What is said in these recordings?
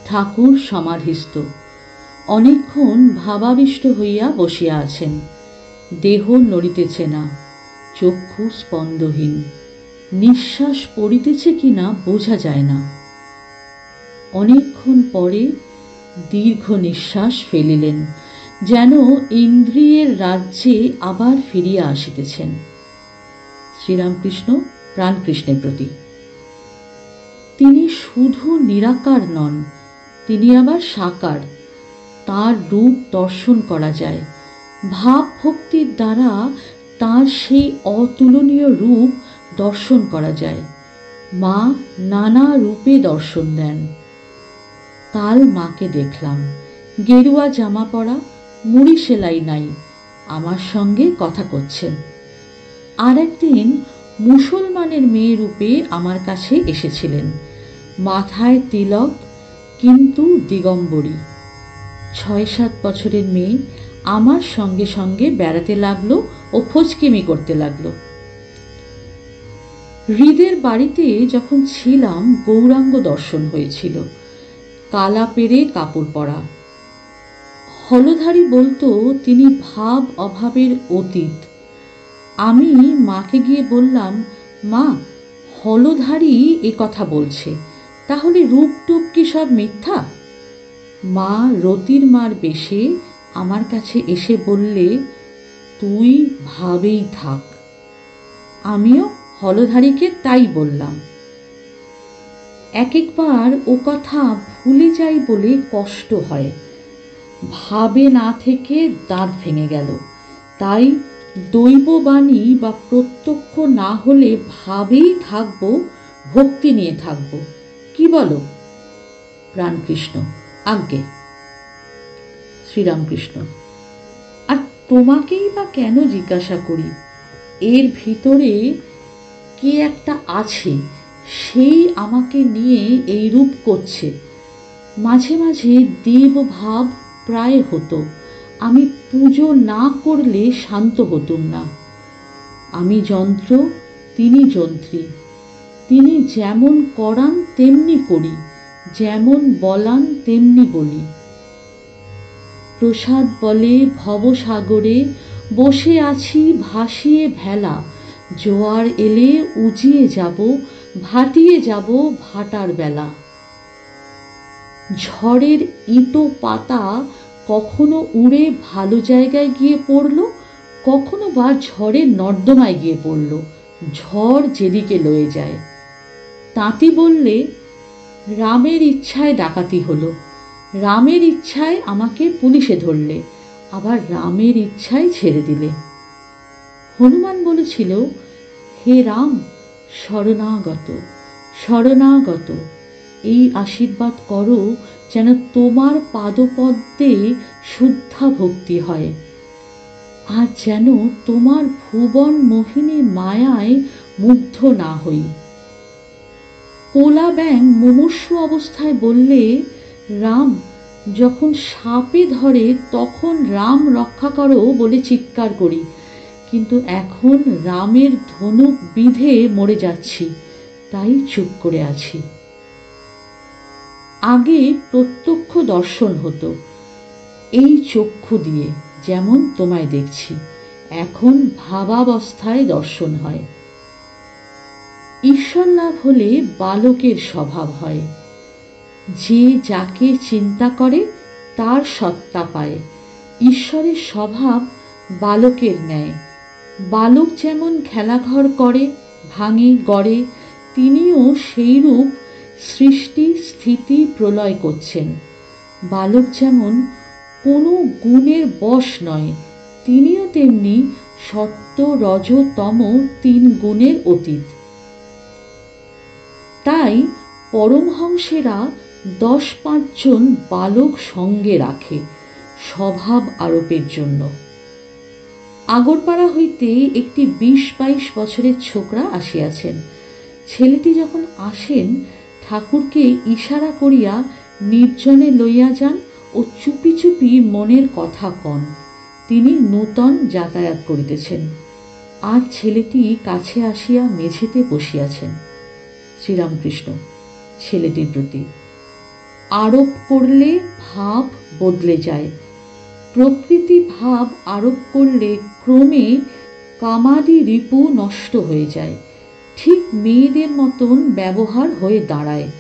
ঠাকুর সমাধিস্থ, অনেকক্ষণ ভাবাবিষ্ট হইয়া বসিয়া আছেন। দেহ নড়িতেছে না, চক্ষু স্পন্দহীন, নিঃশ্বাস পড়িতেছে কিনা বোঝা যায় না। অনেকক্ষণ পরে দীর্ঘ নিঃশ্বাস ফেলিলেন, যেন ইন্দ্রিয়ের রাজ্যে আবার ফিরিয়া আসিতেছেন। শ্রীরামকৃষ্ণ প্রাণকৃষ্ণের প্রতি। তিনি শুধু নিরাকার নন, তিনি আবার সাকার। তার রূপ দর্শন করা যায়। ভাব ভক্তির দ্বারা তার সেই অতুলনীয় রূপ দর্শন করা যায়। মা নানা রূপে দর্শন দেন। কাল মাকে দেখলাম, গেরুয়া জামা পরা, মুড়ি সেলাই নাই, আমার সঙ্গে কথা করছেন। আর একদিন মুসলমানের মেয়ে রূপে আমার কাছে এসেছিলেন, মাথায় তিলক কিন্তু দিগম্বরী। ৬-৭ বছরের মেয়ে আমার সঙ্গে সঙ্গে বেড়াতে লাগলো ও ফচকেমি করতে লাগলো। হৃদের বাড়িতে যখন ছিলাম গৌরাঙ্গ দর্শন হয়েছিল, কালা পেরে কাপড় পরা। হলধারী বলতো তিনি ভাব অভাবের অতীত। আমি মাকে গিয়ে বললাম, মা, হলধারী এ কথা বলছে, তাহলে রূপ টুপ কি সব মিথ্যা? মা রতির মার বেশে আমার কাছে এসে বললে, তুই ভাবেই থাক। আমিও হলধারীকে তাই বললাম। এক একবার ও কথা ভুলে যাই বলে কষ্ট হয়। ভাবে না থেকে দাঁত ভেঙে গেল। তাই দৈববাণী বা প্রত্যক্ষ না হলে ভাবেই থাকবো, ভক্তি নিয়ে থাকবো। কি বলো? প্রাণকৃষ্ণ, আজ্ঞে। শ্রীরামকৃষ্ণ, আর তোমাকেই বা কেন জিজ্ঞাসা করি? এর ভিতরে কে একটা আছে, সেই আমাকে নিয়ে এই রূপ করছে। মাঝে মাঝে দেব ভাব প্রায় হতো। আমি পুজো না করলে শান্ত হতুম না। আমি যন্ত্র, তিনি যন্ত্রী। তিনি যেমন করান তেমনি করি, যেমন বলান তেমনি বলি। প্রসাদ বলে ভবসাগরে বসে আছি ভাসিয়ে ভেলা, জোয়ার এলে উজিয়ে যাব, ভাটিয়ে যাব ভাটার বেলা। ঝড়ের ইটো পাতা কখনো উড়ে ভালো জায়গায় গিয়ে পড়ল, কখনো বা ঝড়ের নর্দমায় গিয়ে পড়ল, ঝড় যেদিকে লয়ে যায়। তাঁতি বললে, রামের ইচ্ছায় ডাকাতি হলো, রামের ইচ্ছায় আমাকে পুলিশে ধরলে, আবার রামের ইচ্ছায় ছেড়ে দিলে। হনুমান বলেছিল, হে রাম, শরণাগত শরণাগত, এই আশীর্বাদ করো যেন তোমার পাদপদ্মে শুদ্ধা ভক্তি হয়, আর যেন তোমার ভুবন মোহিনী মায়ায় মুগ্ধ না হই। কোলা ব্যাং মুমূর্ষু অবস্থায় বললে, রাম, যখন সাপে ধরে তখন রাম রক্ষা করো বলে চিৎকার করি, কিন্তু এখন রামের ধনুক বিঁধে মরে যাচ্ছি, তাই চুপ করে আছি। আগে প্রত্যক্ষ দর্শন হতো এই চক্ষু দিয়ে, যেমন তোমায় দেখছি। এখন ভাবাবস্থায় দর্শন হয়। ঈশ্বর লাভ হলে বালকের স্বভাব হয়। যে যাকে চিন্তা করে তার সত্তা পায়। ঈশ্বরের স্বভাব বালকের ন্যায়। বালক যেমন খেলাঘর করে, ভাঙে, গড়ে, তিনিও সেইরূপ সৃষ্টি স্থিতি প্রলয় করছেন। বালক যেমন কোনো গুণের বশ নয়, তিনিও তেমনি সত্য, রজ, তম 3 গুণের অতীত। তাই পরমহংসেরা 10-5 জন বালক সঙ্গে রাখে স্বভাব আরোপের জন্য। আগরপাড়া হইতে একটি 20-22 বছরের ছোকরা আসিয়াছেন। ছেলেটি যখন আসেন, ঠাকুরকে ইশারা করিয়া নির্জনে লইয়া যান ও চুপি চুপি মনের কথা কন। তিনি নূতন যাতায়াত করিতেছেন। আর ছেলেটি কাছে আসিয়া মেঝেতে বসিয়াছেন। শ্রীরামকৃষ্ণ ছেলেটির প্রতি। আরোপ করলে ভাব বদলে যায়। প্রকৃতি ভাব আরোপ করলে ক্রমে কামাদি রিপু নষ্ট হয়ে যায়। ঠিক মেয়েদের মতন ব্যবহার হয়ে দাঁড়ায়।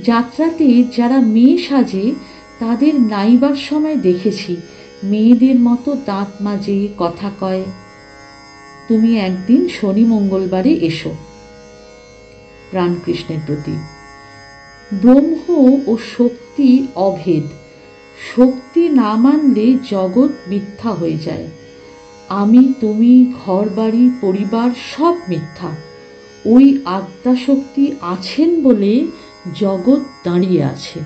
যাত্রাতে যারা মেয়ে সাজে তাদের নাইবার সময় দেখেছি মেয়েদের মতো দাঁত মাজে, কথা কয়। তুমি একদিন শনি মঙ্গলবারে এসো। প্রাণকৃষ্ণের প্রতি। ব্রহ্ম ও শক্তি অভেদ। শক্তি না মানলে জগৎ মিথ্যা হয়ে যায়। আমি, তুমি, ঘরবাড়ি, পরিবার সব মিথ্যা। ওই আত্মাশক্তি আছেন বলে জগৎ দাঁড়িয়ে আছে।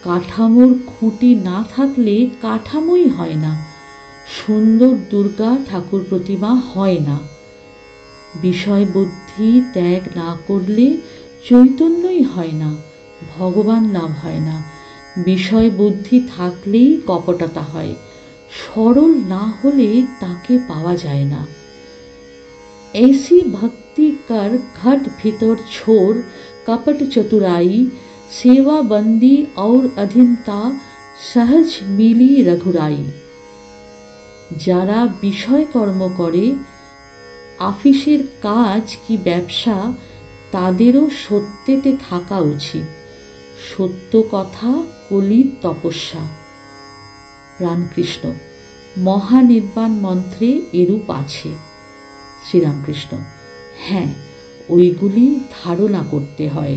কাঠামোর খুঁটি না থাকলে কাঠামোই হয় না। সুন্দর দুর্গা ঠাকুর প্রতিমা হয় না। বিষয় বুদ্ধি ত্যাগ না করলে চৈতন্যই হয় না, ভগবান লাভ হয় না। বিষয় বুদ্ধি থাকলেই কপটতা হয়। সরল না হলে তাকে পাওয়া যায় না। ऐसी भक्ति कर घट भीतर छोड़ कपट चतुराई, सेवा बंदी और अधीनता सहज मिली रघुराई। যারা বিষয় কর্ম করে, আফিসের কাজ কি ব্যবসা, তাদেরও সত্যেতে থাকা উচিত। সত্য কথা কলির তপস্যা। রামকৃষ্ণ। মহানির্বাণ মন্ত্রে এরূপ আছে। শ্রীরামকৃষ্ণ। হ্যাঁ, ওইগুলি ধারণা করতে হয়।